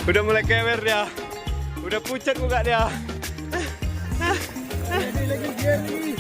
Udah mulai kewer dia. Udah pucat muka dia. Lagi Jerry.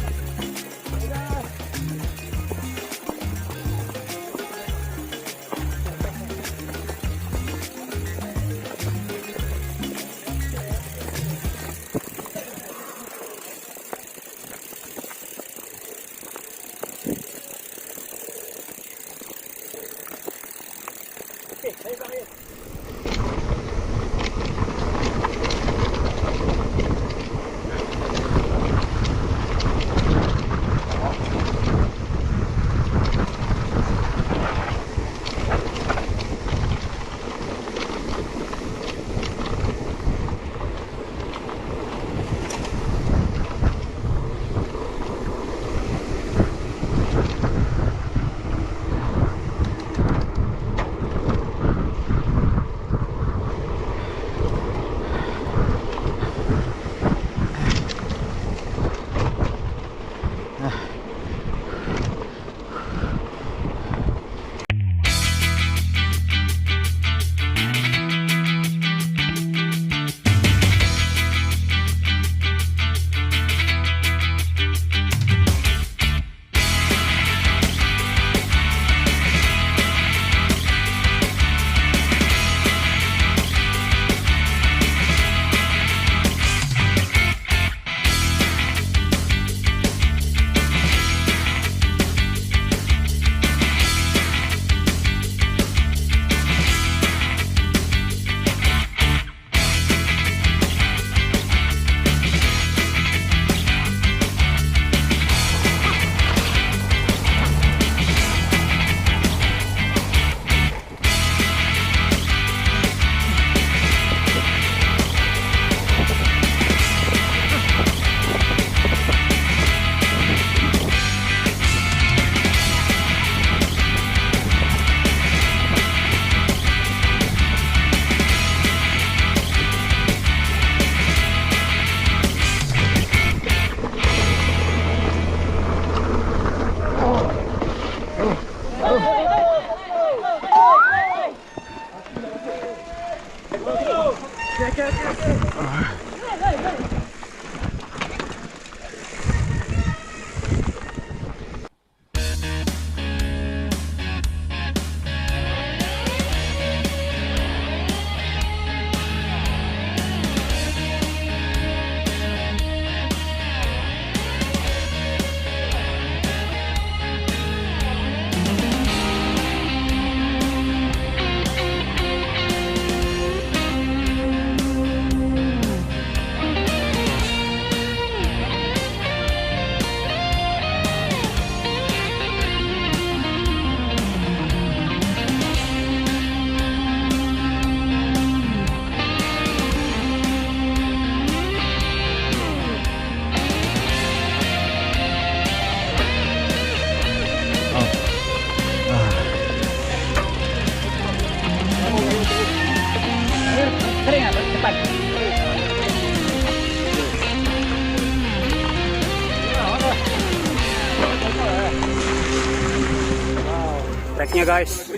Treknya guys,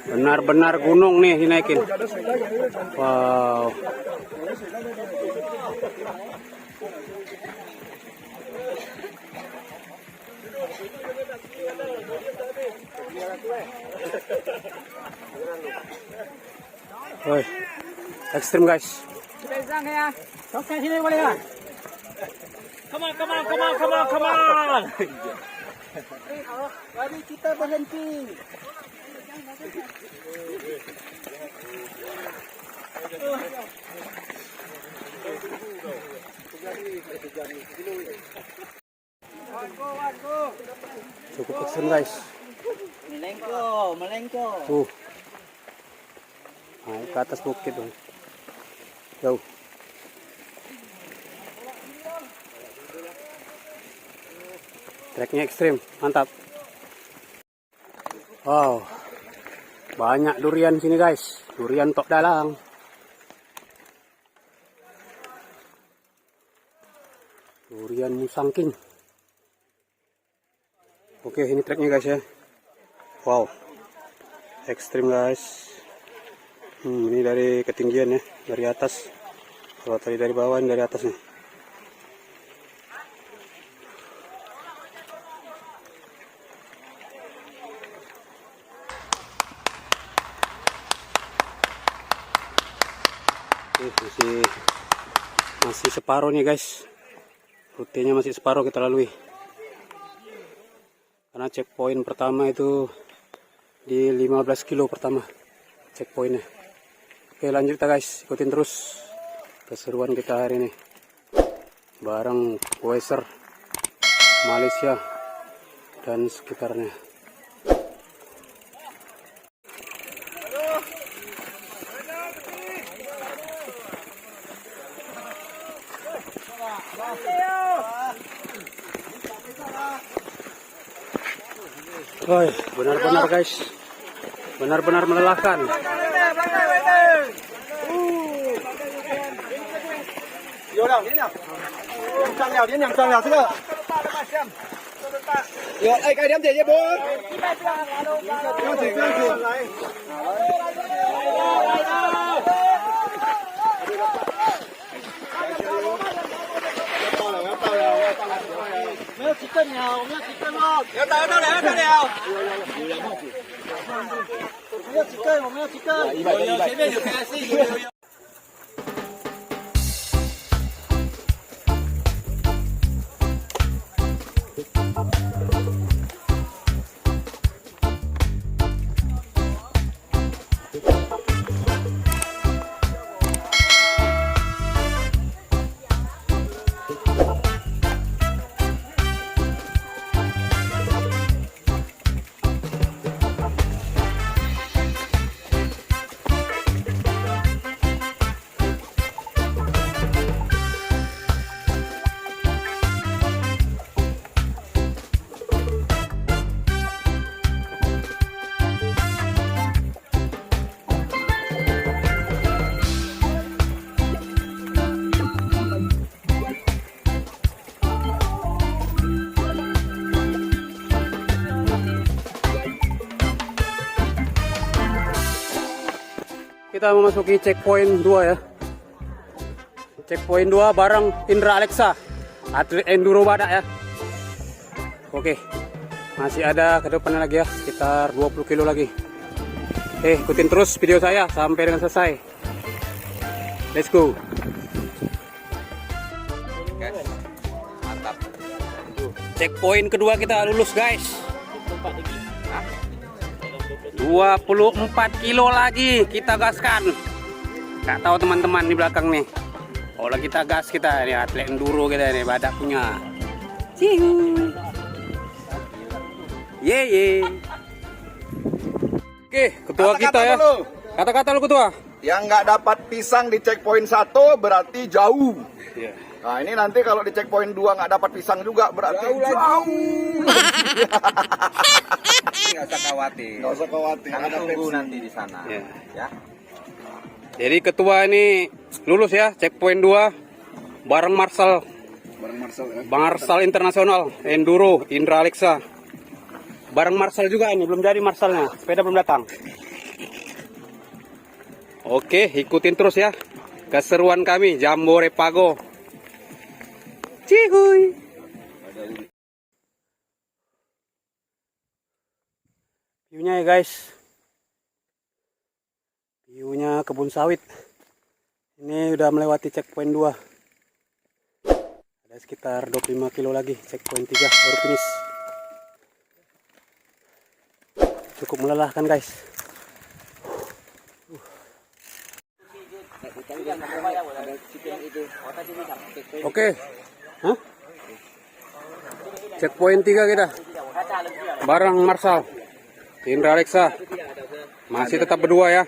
benar-benar gunung nih dinaikin. Wow. Woi, ekstrim guys. Sini boleh ya? Come on. Mari kita berhenti. Cukup ekstrim guys. Melengko. Naik ke atas bukit tuh. Jauh. Treknya ekstrim, mantap. Wow, banyak durian sini guys. Durian tok dalang. Durian Musang King. Oke, ini treknya guys ya. Wow, ekstrim guys. Ini dari ketinggian ya, dari atas. Kalau tadi dari bawah, ini dari atas nih. Masih separuh nih guys. Rutenya masih separuh kita lalui. Karena checkpoint pertama itu di 15 kilo pertama checkpointnya. Oke, lanjut kita guys, ikutin terus keseruan kita hari ini bareng Weser Malaysia dan sekitarnya. Woi, benar-benar guys, benar-benar melelahkan. Kita memasuki checkpoint 2 ya. Checkpoint 2 bareng Indra Alexa, atlet enduro badak ya. Oke, masih ada ke depannya lagi ya, sekitar 20 kilo lagi. Ikutin terus video saya sampai dengan selesai. Let's go. Mantap. Checkpoint kedua kita lulus guys. 24 kilo lagi kita gaskan. Gak tahu teman-teman di belakang nih. Kalau kita gas, kita ini atlet enduro kita ini, badak punya. Cihu. Ye. Oke, ketua kita ya. Kata-kata lu ketua. Yang nggak dapat pisang di checkpoint 1 berarti jauh. Iya. Nah ini nanti kalau di checkpoint 2 nggak dapat pisang juga berarti jauh. Nggak usah khawatir. Nggak usah khawatir. Kami Ada tunggu Pepsi. nanti di sana. Iya. Ya. Jadi ketua ini lulus ya, checkpoint 2 bareng Marshall. Bareng Marcel ya. Marshall Internasional Enduro Indra Alexa. Bareng Marshall juga ini, belum jadi Marshallnya, sepeda belum datang. Oke, ikutin terus ya keseruan kami Jambore Pago. Cihuy. Viewnya ya guys, viewnya kebun sawit. Ini udah melewati checkpoint 2. Ada sekitar 25 kilo lagi, checkpoint 3 baru finish. Cukup melelahkan guys. Oke. Hah? Checkpoint 3 kita. Bareng Marshall. Indra Alexa. Masih tetap berdua ya.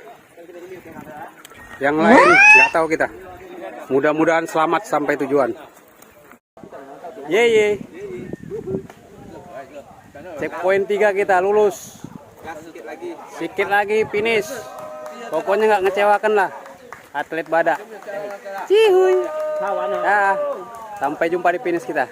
Yang lain nggak tahu kita. Mudah-mudahan selamat sampai tujuan. Ye. Checkpoint 3 kita lulus. Sikit lagi finish. Pokoknya nggak ngecewakan lah atlet badak. Cihuy. Ya, sampai jumpa di finish kita.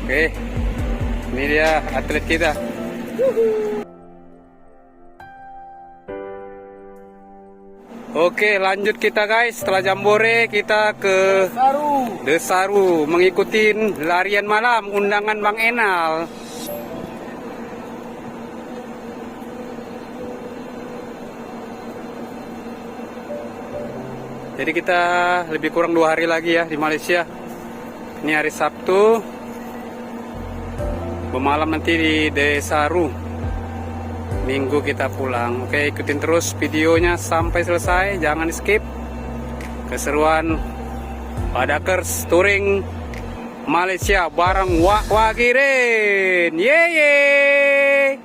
Oke, ini dia atlet kita. Oke, lanjut kita guys. Setelah Jambore kita ke Desaru mengikuti larian malam undangan Bang Enal. Jadi kita lebih kurang 2 hari lagi ya di Malaysia. Ini hari Sabtu. Malam nanti di Desaru. Minggu kita pulang. Oke, ikutin terus videonya sampai selesai, jangan di skip. Keseruan Badakers Touring Malaysia bareng Wak Wagirin. Ye.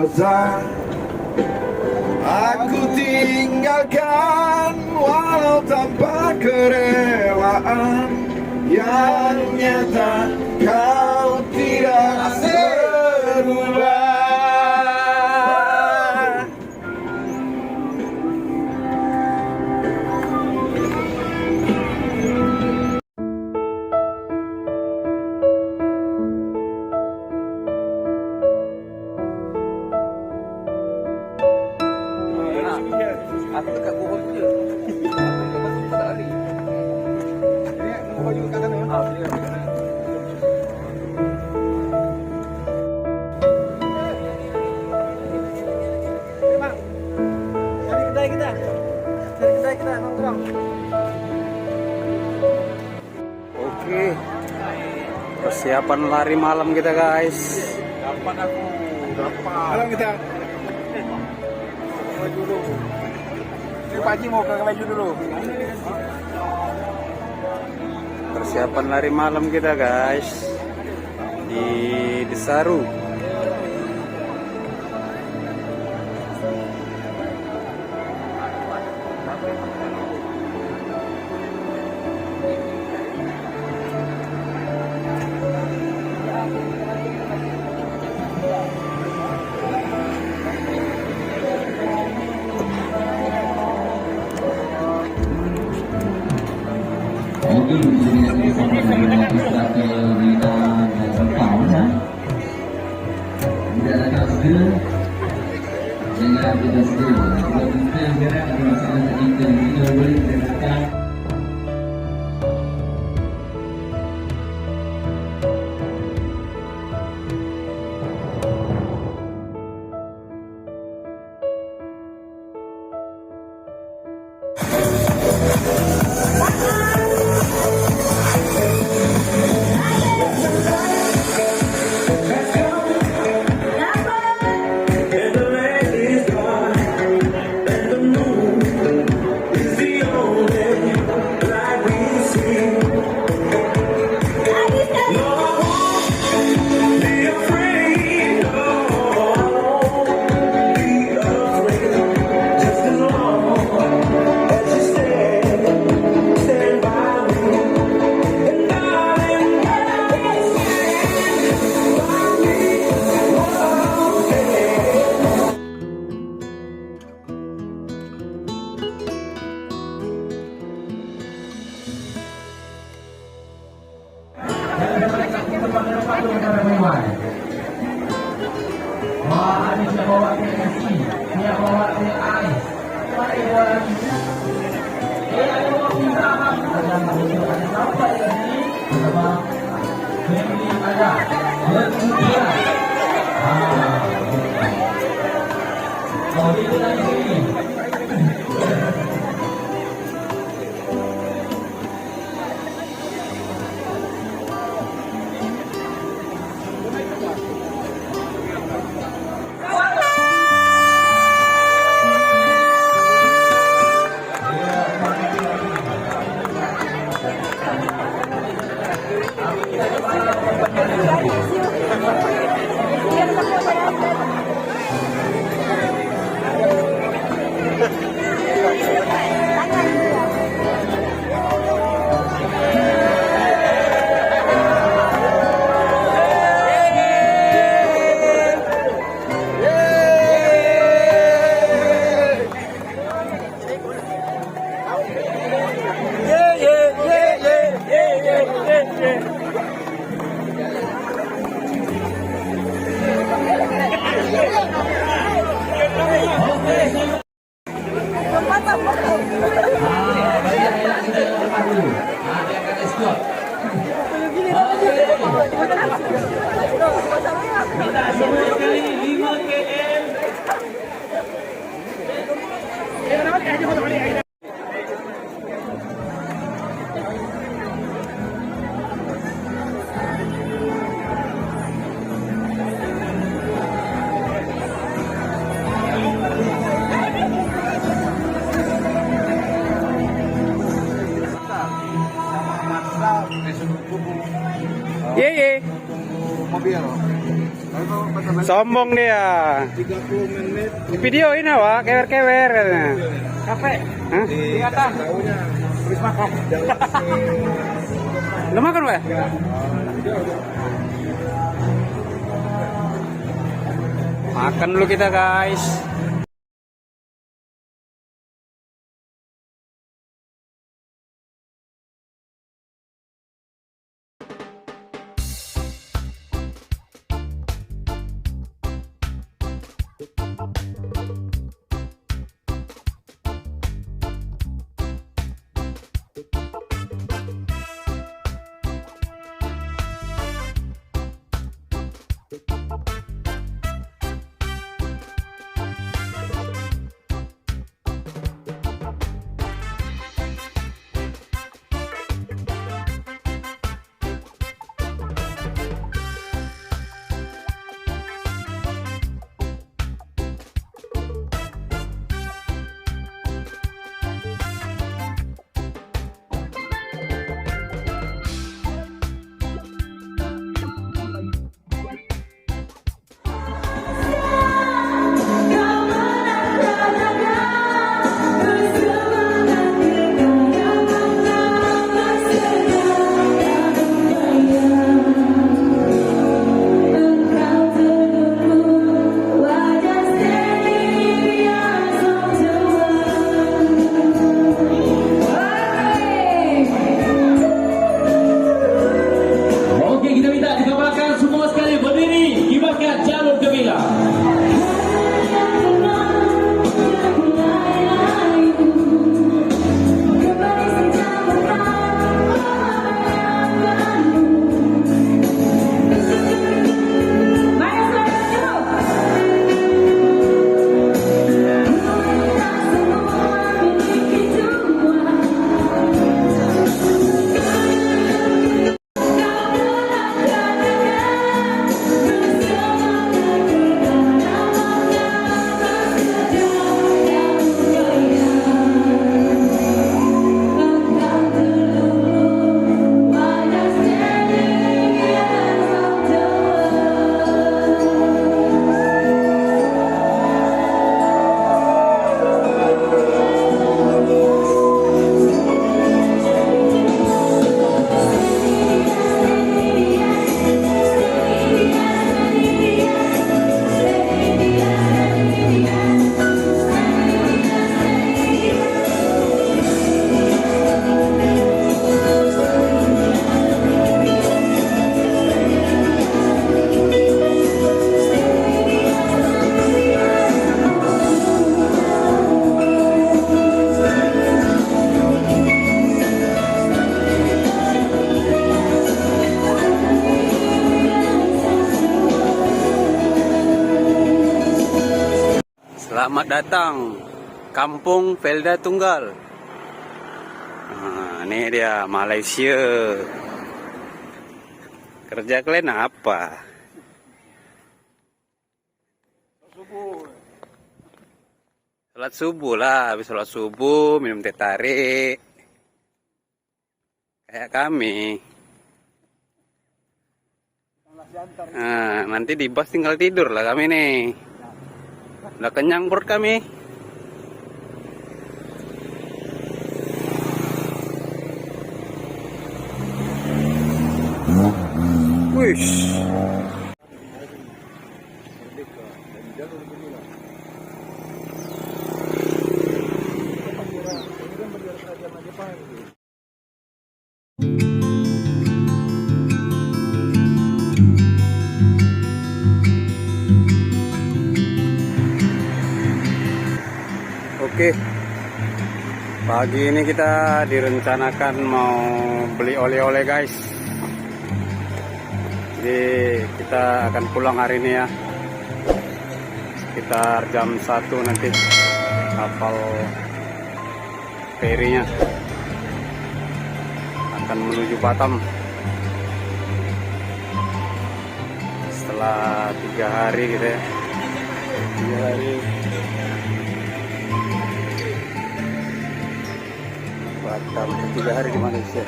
dosa aku tinggalkan walau tanpa kerewaan, yang nyata kau tidak berubah. Aku dekat pohon je. Aku tak lari. Ini mau baju kat sana. Cari kedai kita. Cari kedai kita nongkrong. Oke. Persiapan lari malam kita, guys. Malam kita. Baju dulu. Ini Pak Haji mau ke baju dulu. Persiapan lari malam kita, guys. Di Desaru. Mungkin bisa sama dengan Israel, Rina, dan Sempau ya. Tidak ada segera. Jangan tidak segera. Kalau kita yang berat ada masalah kita boleh dikatakan. Ye ye. Mobil. Sombong dia. 30 menit. Di video ini wah, kewer-kewer katanya. Capek. Hah? Ingatan. Habis makan. Udah makan, Pak? Makan dulu kita, guys. Oke, kita minta dikabarkan semua sekali berdiri, kibarkan jalur gemilang. Selamat datang Kampung Felda Tunggal. Nah, ini dia Malaysia. Kerja kalian apa? Salat subuh lah, habis salat subuh minum teh tarik. Kayak kami. Nah, nanti di bus tinggal tidur lah kami nih. Udah kenyang perut kami. Wish. Oke, pagi ini kita direncanakan mau beli oleh-oleh guys. Jadi kita akan pulang hari ini ya, sekitar jam 1 nanti kapal ferinya akan menuju Batam. Setelah 3 hari gitu ya, 3 hari Batam, 3 hari di Malaysia.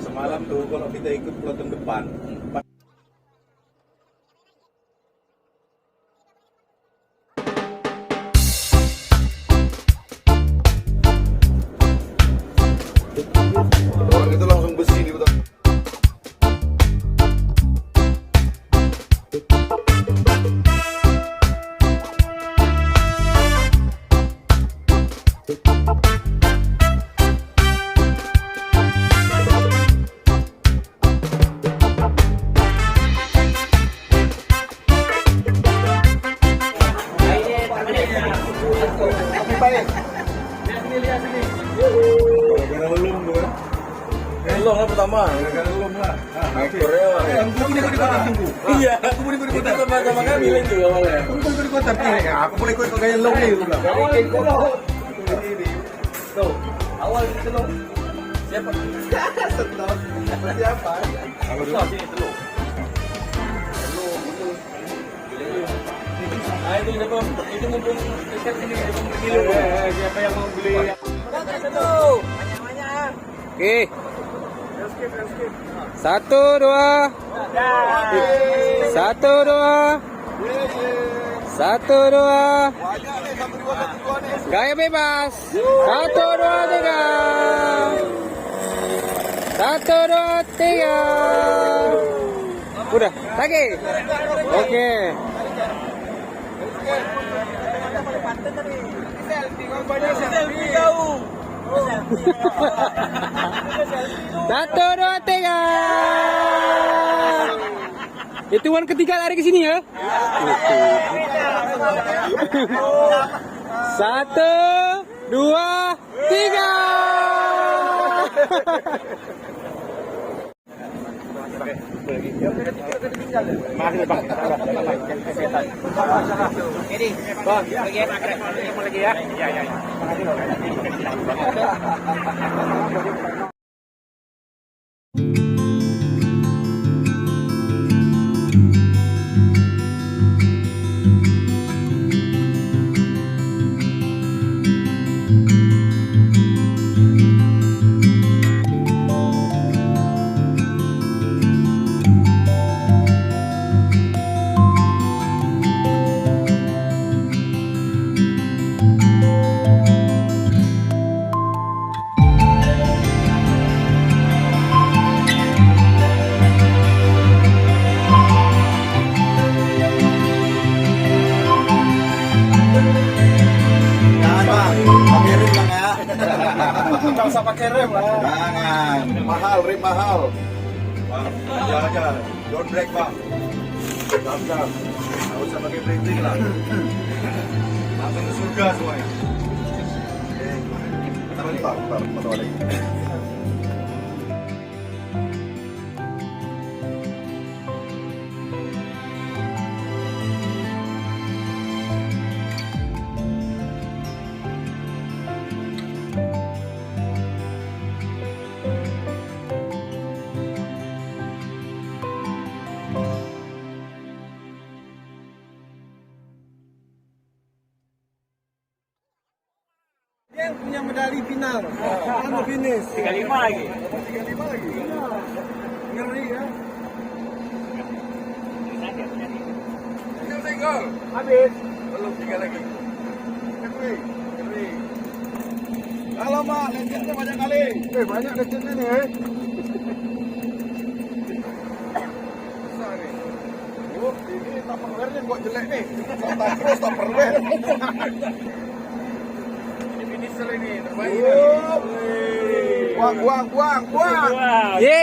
Semalam tuh kalau kita ikut peloton depan, orang itu langsung besi di betul. Belum lah pertama. Naik Korea lah. Aku pun ikut tunggu. Iya, aku pun ikut sama kami itu awalnya. Aku pun ikut tapi aku pun ikut gaya long nih aku bilang. Awal kita lo. Siapa? Siapa? Sini telur. Ah itu siapa? Itu mumpung dekat sini kilo. Siapa yang mau beli? Oke. 1, 2. 1, 2. 1, 2. 1, 2. Gaya bebas. 1, 2, 3. 1, 2, 3. Udah, lagi. Oke. Satu, dua, tiga. Hitungan ketiga lari ke sini ya. Satu, dua, tiga. Enggak usah pakai rem lah. Jangan. Mahal, rem mahal. Bang, aja. Don't break, Bang. Jangan. Enggak usah pakai brake lah. Langsung ke surga semuanya. Bentar, lagi. Dia yang punya medali final. Anu finish. 35 lagi. 35 lagi. Ngeri ya. Tinggal. Habis. Belum 3 lagi. Ngeri. Kalau Mak, legendnya banyak kali. Banyak legendnya nih. Besar nih. Oh, ini tupperware-nya kok jelek nih. Kota terus tupperware. Ini terbaik. Buang. Ye.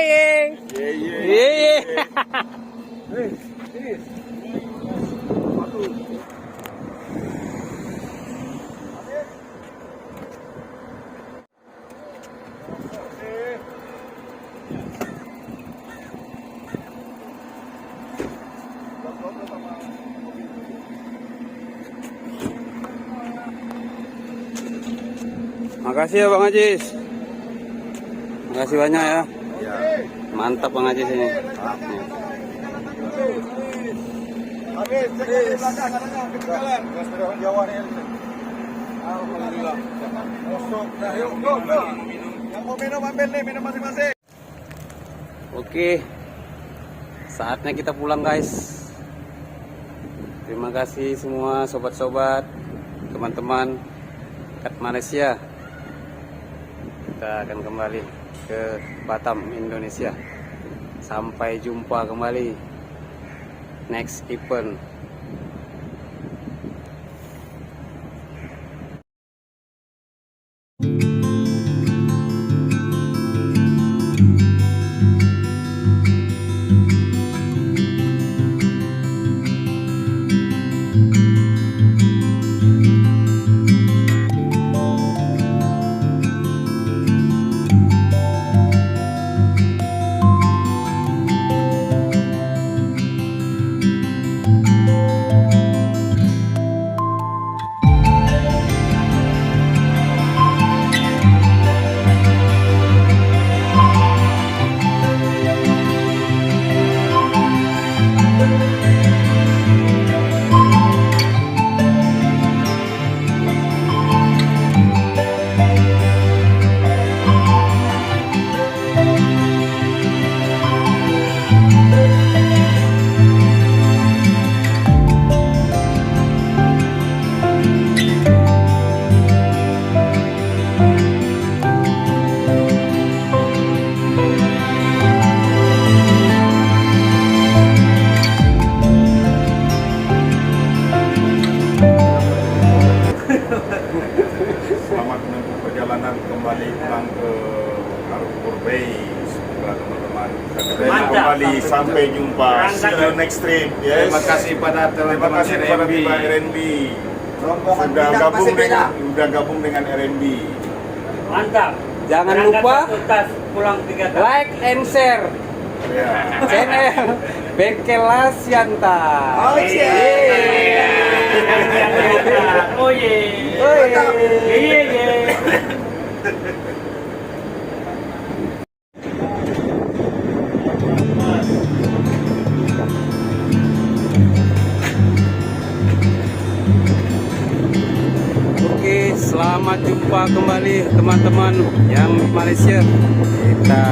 Makasih ya Bang Ajis. Makasih banyak ya. Mantap Bang Ajis ini. Habis, cek di belakang, ketinggalan. Gas merah Jawa nih. Alhamdulillah. Kosong. Dah, yuk, go. Yang mau minum ambil nih, minum masing-masing. Oke, saatnya kita pulang guys. Terima kasih semua sobat-sobat, teman-teman kat Malaysia. Kita akan kembali ke Batam, Indonesia. Sampai jumpa kembali next event. Selamat menempuh perjalanan kembali pulang ke Arupur Bay. Semoga teman-teman kembali sampai jumpa. See you next trip. Yes. Terima kasih pada Terima kasih kepada tim RNB. Sudah gabung dengan RNB. Mantap. Jangan lupa pulang 3 tahun. like and share Ya. channel Bengkel Lasyanta. Oh ye. Oh, Iya ye. Oke, selamat jumpa kembali teman-teman yang di Malaysia. Kita